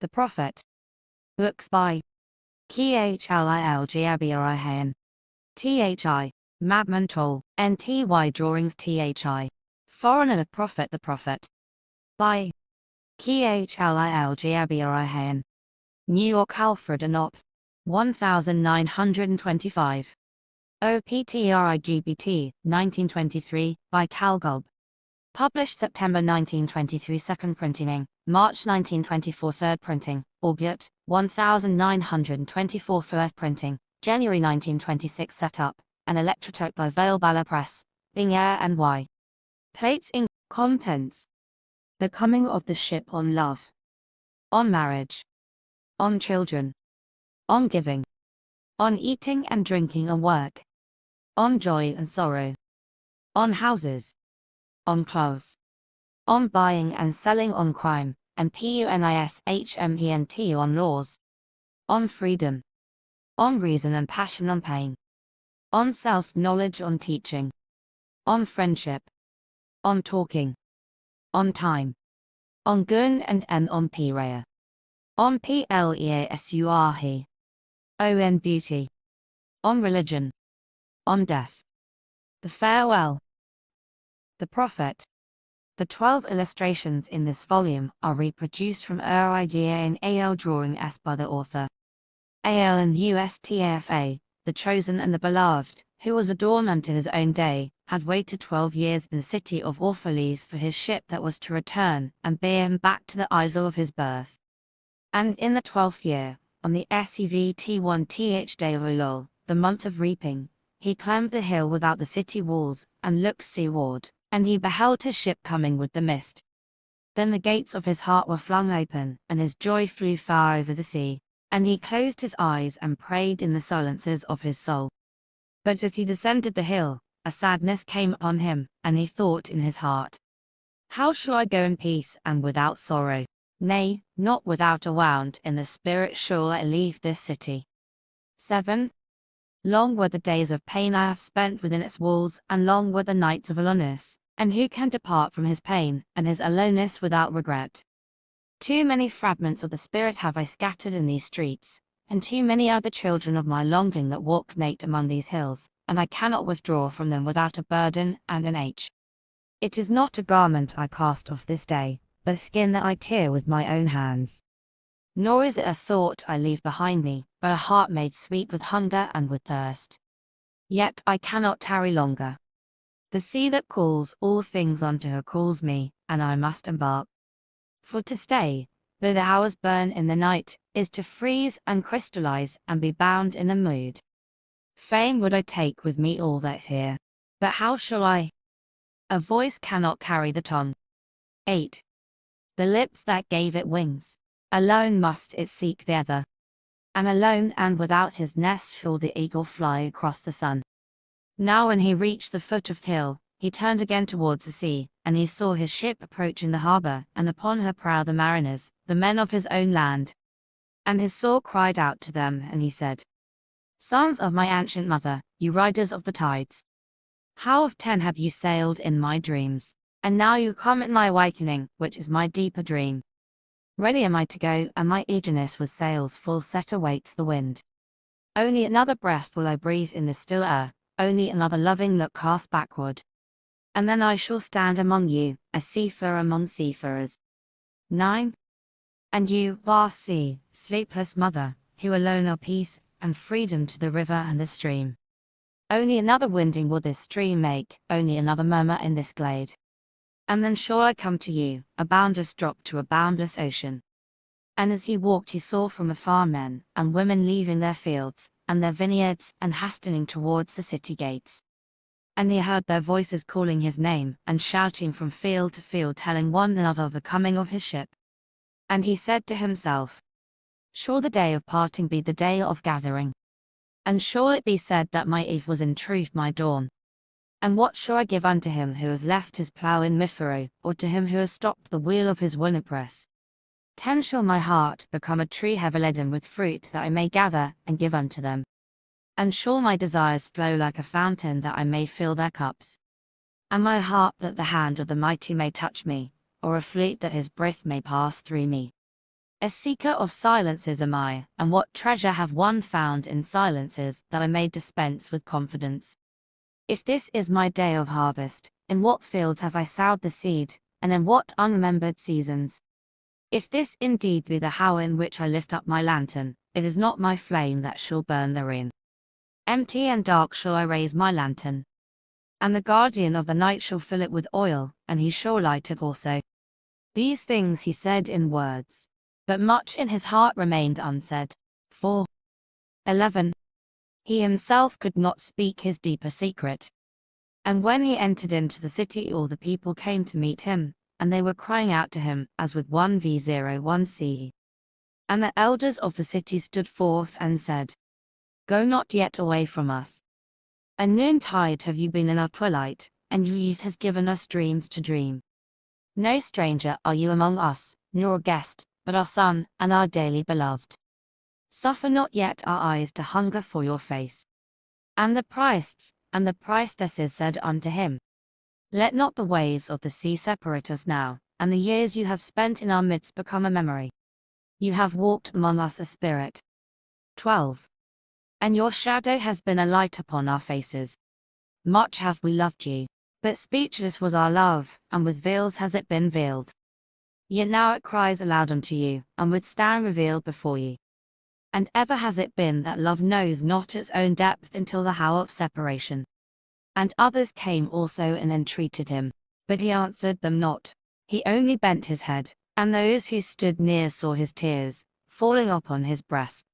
The Prophet. Books by Kahlil Gibran. Thi. Madman Toll, Nty Drawings Thi. Foreigner The Prophet. By Kahlil Gibran. New York Alfred and Op. 1925. OPTRIGBT, 1923, by Kahlil. Published September 1923 second printing, March 1924 third printing, August 1924 fourth printing, January 1926 setup, and electrotype by Vale Bala Press, Bing Air and Y. Plates in contents. The coming of the ship on love. On marriage. On children. On giving. On eating and drinking and work. On joy and sorrow. On houses. On clothes. On buying and selling. On crime, and punishment on laws. On freedom. On reason and passion. On pain. On self-knowledge. On teaching. On friendship. On talking. On time. On gun and on piraya. On pleasurhe. On beauty. On religion. On death. The farewell. The Prophet. The 12 illustrations in this volume are reproduced from idea in AL drawing S by the author. AL and USTAFA, the chosen and the beloved, who was adorned unto his own day, had waited 12 years in the city of Orphalese for his ship that was to return and bear him back to the isle of his birth. And in the 12th year, on the SEVT1th day of Elul, the month of reaping, he climbed the hill without the city walls, and looked seaward, and he beheld his ship coming with the mist. Then the gates of his heart were flung open, and his joy flew far over the sea, and he closed his eyes and prayed in the silences of his soul. But as he descended the hill, a sadness came upon him, and he thought in his heart, how shall I go in peace and without sorrow? Nay, not without a wound in the spirit shall I leave this city. 7. Long were the days of pain I have spent within its walls, and long were the nights of aloneness, and who can depart from his pain and his aloneness without regret? Too many fragments of the spirit have I scattered in these streets, and too many are the children of my longing that walk naked among these hills, and I cannot withdraw from them without a burden and an ache. It is not a garment I cast off this day, but a skin that I tear with my own hands. Nor is it a thought I leave behind me, but a heart made sweet with hunger and with thirst. Yet I cannot tarry longer. The sea that calls all things unto her calls me, and I must embark. For to stay, though the hours burn in the night, is to freeze and crystallize and be bound in a mood. Fain would I take with me all that's here, but how shall I? A voice cannot carry the tongue. 8. The lips that gave it wings. Alone must it seek the other. And alone and without his nest shall the eagle fly across the sun. Now when he reached the foot of the hill, he turned again towards the sea, and he saw his ship approaching the harbour, and upon her prow the mariners, the men of his own land. And his soul cried out to them, and he said, Sons of my ancient mother, you riders of the tides, how often have you sailed in my dreams, and now you come in my awakening, which is my deeper dream. Ready am I to go, and my eagerness with sails full set awaits the wind. Only another breath will I breathe in the still air, only another loving look cast backward. And then I shall stand among you, a seafarer among seafarers. 9. And you, vast sea, sleepless mother, who alone are peace, and freedom to the river and the stream. Only another winding will this stream make, only another murmur in this glade. And then shall I come to you, a boundless drop to a boundless ocean. And as he walked he saw from afar men and women leaving their fields, and their vineyards, and hastening towards the city gates. And he heard their voices calling his name, and shouting from field to field, telling one another of the coming of his ship. And he said to himself, shall the day of parting be the day of gathering? And shall it be said that my eve was in truth my dawn? And what shall I give unto him who has left his plough in Mifero, or to him who has stopped the wheel of his winnowpress? 10 Shall my heart become a tree heavy laden with fruit that I may gather and give unto them? And shall my desires flow like a fountain that I may fill their cups? And my heart that the hand of the mighty may touch me, or a flute that his breath may pass through me? A seeker of silences am I, and what treasure have one found in silences that I may dispense with confidence? If this is my day of harvest, in what fields have I sowed the seed, and in what unremembered seasons? If this indeed be the hour in which I lift up my lantern, it is not my flame that shall burn therein. Empty and dark shall I raise my lantern. And the guardian of the night shall fill it with oil, and he shall light it also. These things he said in words, but much in his heart remained unsaid. 4. 11. He himself could not speak his deeper secret. And when he entered into the city, all the people came to meet him, and they were crying out to him, as with 1v01 CE. And the elders of the city stood forth and said, Go not yet away from us. A noontide have you been in our twilight, and your youth has given us dreams to dream. No stranger are you among us, nor a guest, but our son, and our dearly beloved. Suffer not yet our eyes to hunger for your face. And the priests and the priestesses said unto him, Let not the waves of the sea separate us now, and the years you have spent in our midst become a memory. You have walked among us a spirit. 12. And your shadow has been a light upon our faces. Much have we loved you, but speechless was our love, and with veils has it been veiled. Yet now it cries aloud unto you, and would stand revealed before you. And ever has it been that love knows not its own depth until the hour of separation. And others came also and entreated him, but he answered them not. He only bent his head, and those who stood near saw his tears falling upon his breast.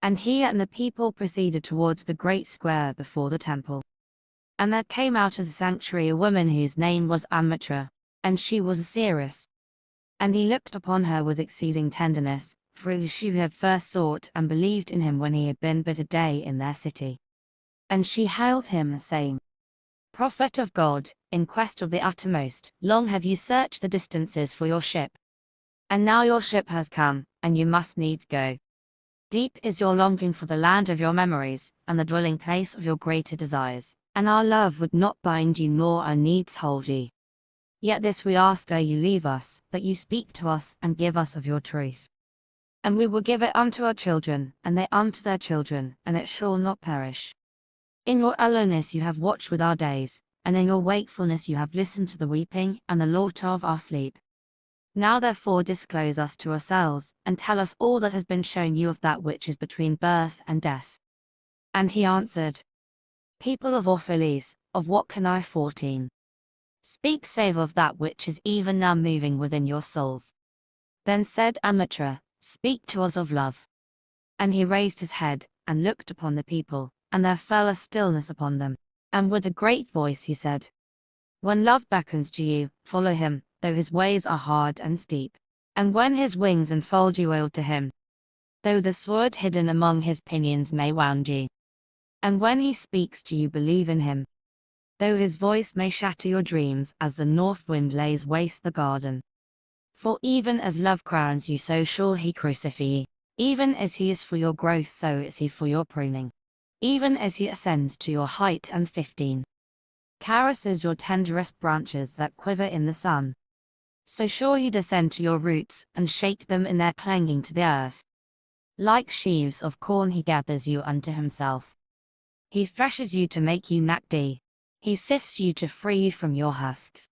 And he and the people proceeded towards the great square before the temple. And there came out of the sanctuary a woman whose name was Amrita, and she was a seeress. And he looked upon her with exceeding tenderness, for she had first sought and believed in him when he had been but a day in their city. And she hailed him, saying, Prophet of God, in quest of the uttermost, long have you searched the distances for your ship. And now your ship has come, and you must needs go. Deep is your longing for the land of your memories, and the dwelling place of your greater desires, and our love would not bind you nor our needs hold you. Yet this we ask ere you leave us, that you speak to us and give us of your truth. And we will give it unto our children, and they unto their children, and it shall not perish. In your aloneness you have watched with our days, and in your wakefulness you have listened to the weeping and the laughter of our sleep. Now therefore disclose us to ourselves, and tell us all that has been shown you of that which is between birth and death. And he answered, People of Orphalese, of what can I 14? Speak save of that which is even now moving within your souls. Then said Amrita, Speak to us of love. And he raised his head, and looked upon the people, and there fell a stillness upon them. And with a great voice he said, When love beckons to you, follow him, though his ways are hard and steep. And when his wings enfold you, yield to him, though the sword hidden among his pinions may wound you. And when he speaks to you, believe in him, though his voice may shatter your dreams as the north wind lays waste the garden. For even as love crowns you, so shall he crucify you. Even as he is for your growth, so is he for your pruning. Even as he ascends to your height and 15. Caresses your tenderest branches that quiver in the sun. So shall he descend to your roots, and shake them in their clinging to the earth. Like sheaves of corn he gathers you unto himself. He threshes you to make you naked. He sifts you to free you from your husks.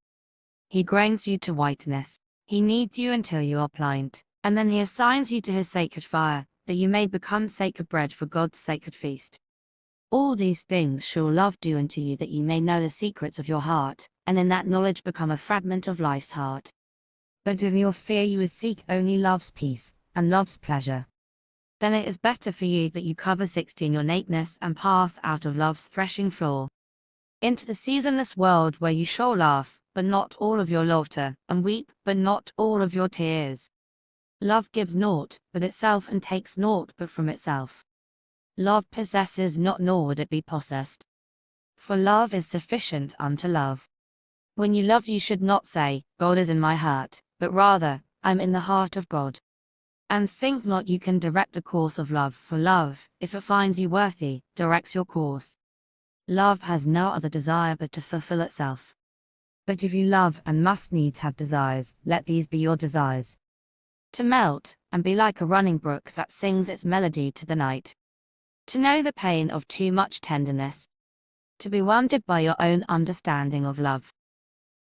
He grinds you to whiteness. He kneads you until you are pliant, and then he assigns you to his sacred fire, that you may become sacred bread for God's sacred feast. All these things shall love do unto you, that you may know the secrets of your heart, and in that knowledge become a fragment of life's heart. But of your fear you would seek only love's peace, and love's pleasure. Then it is better for you that you cover 16 your nakedness and pass out of love's threshing floor into the seasonless world, where you shall laugh, but not all of your laughter, and weep, but not all of your tears. Love gives naught but itself, and takes naught but from itself. Love possesses not, nor would it be possessed. For love is sufficient unto love. When you love, you should not say, God is in my heart, but rather, I'm in the heart of God. And think not you can direct a course of love, for love, if it finds you worthy, directs your course. Love has no other desire but to fulfill itself. But if you love and must needs have desires, let these be your desires. To melt, and be like a running brook that sings its melody to the night. To know the pain of too much tenderness. To be wounded by your own understanding of love.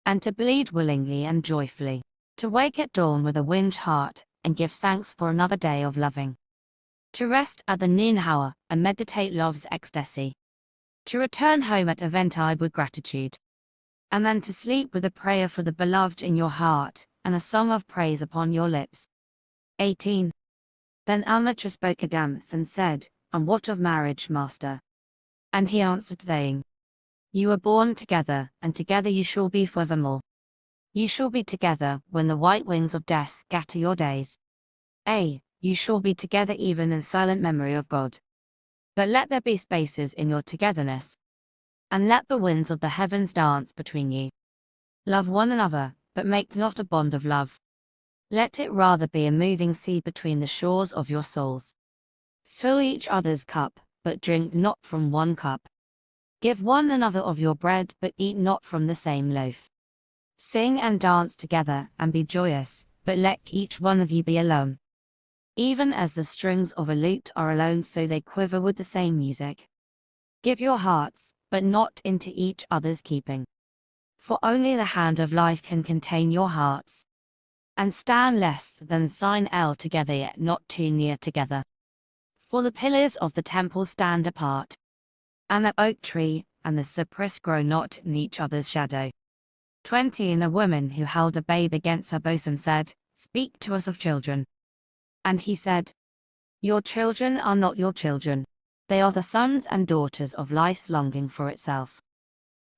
And to bleed willingly and joyfully. To wake at dawn with a winged heart, and give thanks for another day of loving. To rest at the noon hour, and meditate love's ecstasy. To return home at eventide with gratitude. And then to sleep with a prayer for the beloved in your heart, and a song of praise upon your lips. 18. Then Almitra spoke again and said, And what of marriage, master? And he answered saying, You were born together, and together you shall be forevermore. You shall be together when the white wings of death scatter your days. You shall be together even in silent memory of God. But let there be spaces in your togetherness. And let the winds of the heavens dance between you. Love one another, but make not a bond of love. Let it rather be a moving sea between the shores of your souls. Fill each other's cup, but drink not from one cup. Give one another of your bread, but eat not from the same loaf. Sing and dance together, and be joyous, but let each one of you be alone. Even as the strings of a lute are alone, so they quiver with the same music. Give your hearts, but not into each other's keeping. For only the hand of life can contain your hearts. And stand less than sign L together, yet not too near together. For the pillars of the temple stand apart. And the oak tree and the cypress grow not in each other's shadow. 20. And a woman who held a babe against her bosom said, Speak to us of children. And he said, Your children are not your children. They are the sons and daughters of life's longing for itself.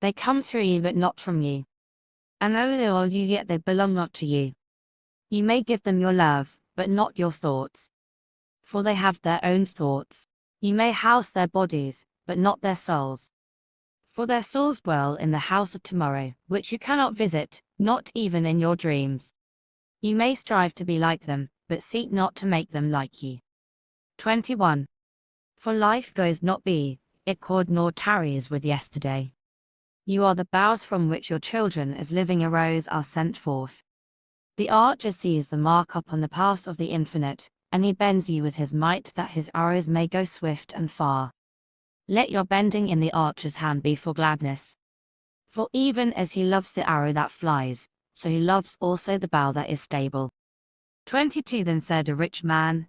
They come through you but not from you. And though they are you, yet they belong not to you. You may give them your love, but not your thoughts. For they have their own thoughts. You may house their bodies, but not their souls. For their souls dwell in the house of tomorrow, which you cannot visit, not even in your dreams. You may strive to be like them, but seek not to make them like you. 21. For life goes not be, it cord nor tarries with yesterday. You are the boughs from which your children as living arrows are sent forth. The archer sees the mark upon the path of the infinite, and he bends you with his might that his arrows may go swift and far. Let your bending in the archer's hand be for gladness. For even as he loves the arrow that flies, so he loves also the bow that is stable. 22. Then said a rich man,